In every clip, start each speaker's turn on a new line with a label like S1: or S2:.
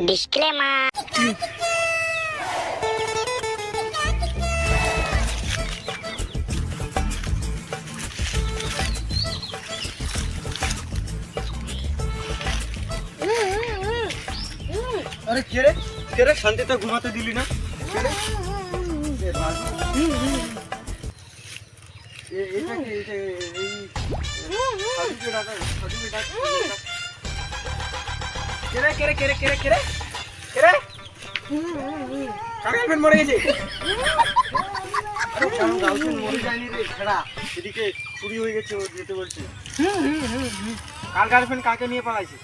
S1: Disclaimer.
S2: अरे के रे शांति तो घुमाते दिली ना এটা কি এই সাধু কে ডাকা কে রে কার গার্লফ্রেন্ড মরে গেছে আরে কার গার্লফ্রেন্ড মরে যায়নি রে ছাড়া এদিকে চুরি হয়ে গেছে ও যেতে বলছে কার গার্লফ্রেন্ড কাকে নিয়ে পালাইছে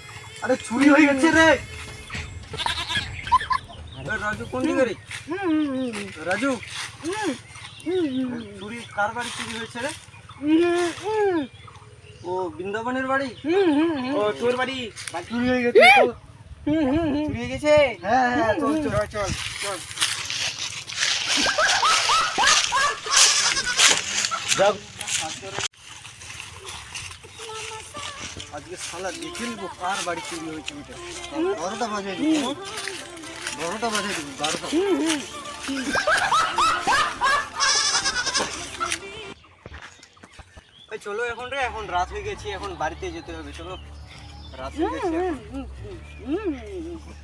S2: আরে চুরি হয়ে গেছে রে আরে রাজু কোন দিকে রে রাজু চুরি কার বাড়ি চুরি হয়েছে রে ও বৃন্দাবনের বাড়ি ও তোর বাড়ি চুরি হয়ে গেছে চুরি হয়ে গেছে হ্যাঁ চল চল চল চল যাব আজকে শালা দেখে নিব কার বাড়ি চুরি হয়েছে এটা 12টা বাজে 12টা বাজে 12টা চলো এখন রে এখন রাত হয়ে গেছে এখন বাড়িতে যেতে হবে চলো রাত হয়ে গেছে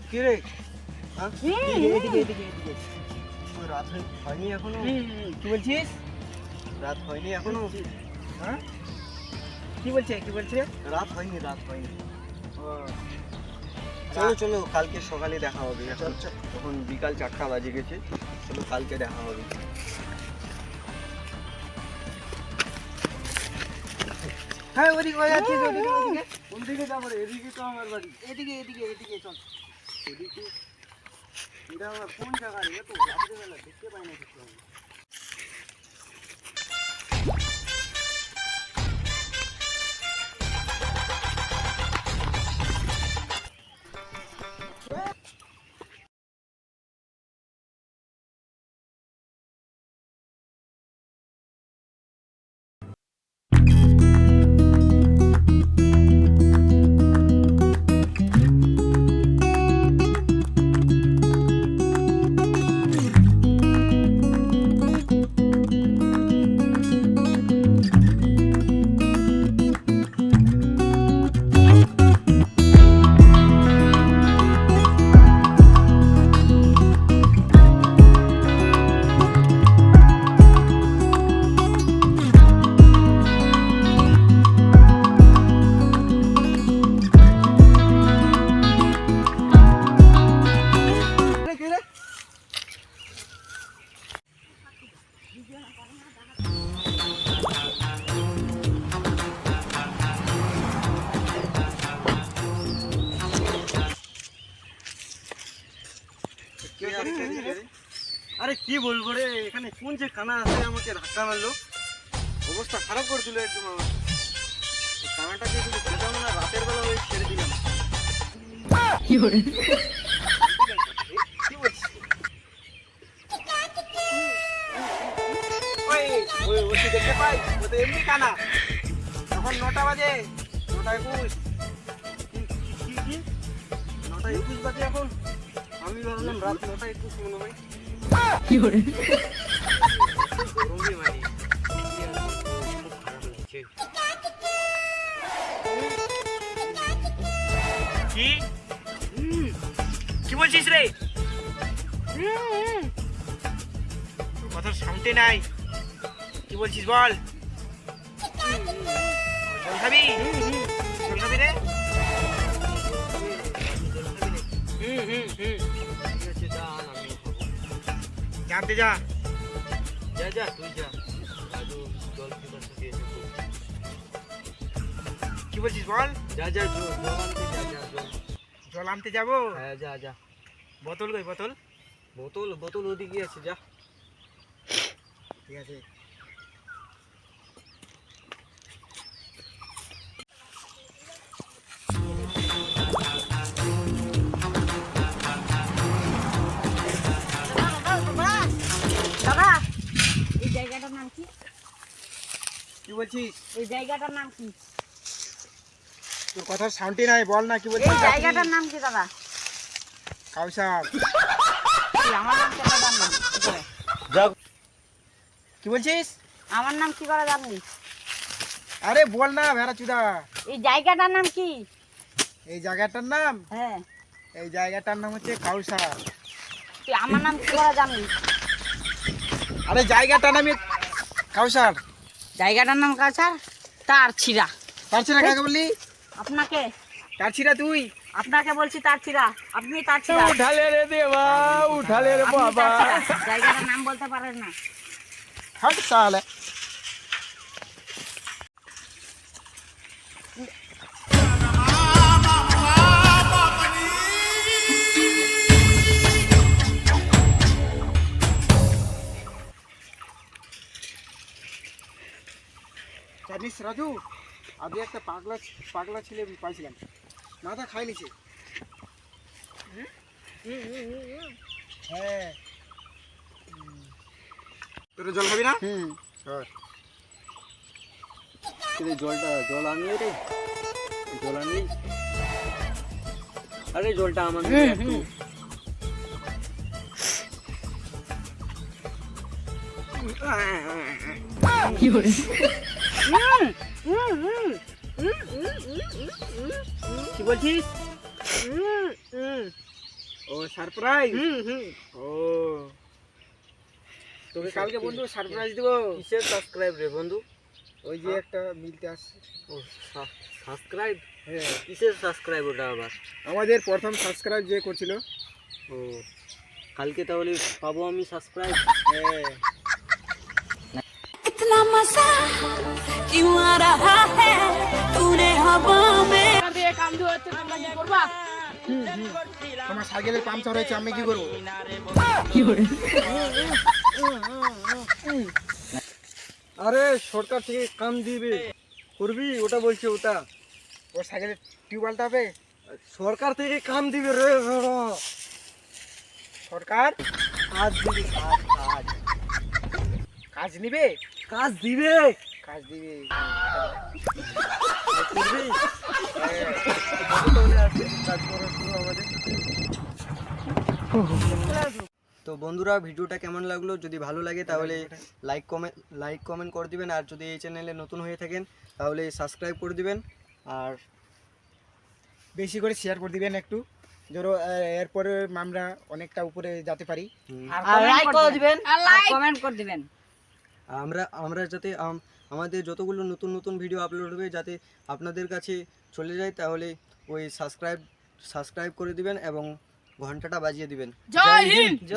S2: কি রে এদিকে রাত হয়নি এখনো কি বলছিস রাত হয়নি এখনো হ্যাঁ কি বলছে রাত হয়নি চলো চলো কালকে সকালে দেখা হবে এখন বিকাল 4টা বাজে গেছে চলো কালকে দেখা হবে হ্যাঁ ওদিকে যাচ্ছিস ওদিকে কোন দিকে যাবো রে এদিকে তো আমার বাড়ি এদিকে চল এদিকে এটা আমার কোন জায়গা রে তো রাত্রিবেলা দেখতে পাই না কিছু আমি আরে কি বলবো রে এখানে কোন যে কানা আছে আমাকে ধাক্কা মারলো অবস্থা খারাপ করে দিল একদম আমার কানাটাকে শুধু খেতাম না রাতের বেলা ওই ছেড়ে দিলাম কি বলছিস ওই দেখতে পাই ও তো এমনি কানা এখন 9টা বাজে 9:21 কি 9:21 বাজে এখন আমি ভাবলাম রাত 9:21 মনে হয় কি করে গরমই মানে কি বলছিস রে কথা শুনতে নাই কি বলছিস বল জল খাবি রে জানতে যা তুই যা জল কি বলছিস বল জল আনতে যাবো হ্যাঁ যা বোতল কই বোতল ওদিকে আছে যা ঠিক আছে
S1: জায়গাটার নাম কি
S2: কি বলছিস
S1: এই জায়গাটার নাম কি
S2: তোর কথা শান্তি নাই বল না কি বলছিস
S1: এই জায়গাটার নাম কি দাদা
S2: কাউসার।
S1: তুই আমার নাম কেন জানলি কি করে?
S3: যাও
S2: কি বলছিস?
S1: আমার নাম কি করে জানলি?
S2: আরে বল না ভেড়া চুদা।
S1: এই জায়গাটার নাম কি?
S2: এই জায়গাটার নাম,
S1: হ্যাঁ,
S2: এই জায়গাটার নাম হচ্ছে কাউসার।
S1: তুই আমার নাম কি করে জানলি?
S2: আরে জায়গাটার নামই কাউসার।
S1: জায়গাটার নাম কাছার তার ছিড়া।
S2: তার ছিড়া কাকে বললি?
S1: আপনাকে
S2: তার ছিড়া তুই?
S1: আপনাকে বলছি তার ছিড়া, আপনি তার ছিড়া।
S3: উঠালে রে দেবা, উঠালে রে
S1: আপনি
S3: বাবা।
S1: তার ছিড়া। জায়গাটার নাম বলতে পারেন না।
S2: হাট সালে। জানিস রাজু, আগে একটা পাগলা পাগলা ছেলে পাইছিলাম, মাথা খাই নিছে। হ্যাঁ, তোর জল খাবি না?
S3: জল আনলি রে, জল আনলি? আরে জলটা আমার
S2: কি বলছিস? ও সারপ্রাইজ। ও তোকে কালকে বন্ধু সারপ্রাইজ দেবো।
S3: কিসের সাবস্ক্রাইব রে বন্ধু?
S2: ওই যে একটা মিলতে আসছে।
S3: ও সাবস্ক্রাইব?
S2: হ্যাঁ,
S3: কিসের সাবস্ক্রাইব ওটা আবার?
S2: আমাদের প্রথম সাবস্ক্রাইব যে করছিল।
S3: ও কালকে তাহলে পাবো আমি সাবস্ক্রাইব?
S2: হ্যাঁ,
S4: इतना मजा क्यों आ रहा है तूने हवा में
S2: তোমার সাইকেলের পাংচার হয়েছে, আমি কি করবো?
S3: আরে সরকার থেকে কাম দিবে, করবি? ওটা বলছে ওটা
S2: ওর সাইকেলের টিউবওয়েলটা হবে।
S3: সরকার থেকে কাম দিবে রে।
S2: সরকার
S3: কাজ দিবে, কাজ কাজ
S2: কাজ নিবে।
S3: কাজ দিবে,
S2: কাজ দিবে।
S3: করবি?
S2: হ্যাঁ।
S3: তাহলে আজকে কাজ করা শুরু আমাদের। তো বন্ধুরা, ভিডিওটা কেমন লাগলো? যদি ভালো লাগে তাহলে লাইক কমেন্ট করে দিবেন, আর যদি এই চ্যানেলে নতুন হয়ে থাকেন তাহলে সাবস্ক্রাইব করে দিবেন, আর
S2: বেশি করে শেয়ার করে দিবেন একটু, ধরো এরপরে আমরা অনেকটা উপরে যেতে পারি।
S1: আর লাইক করে দিবেন, আর কমেন্ট করে দিবেন।
S3: আমরা যাতে আমাদের যতগুলো নতুন নতুন ভিডিও আপলোড হবে যাতে আপনাদের কাছে চলে যায়, তাহলে ওই সাবস্ক্রাইব করে দিবেন এবং ঘন্টাটা বাজিয়ে দিবেন।
S1: জয় হিন্দ।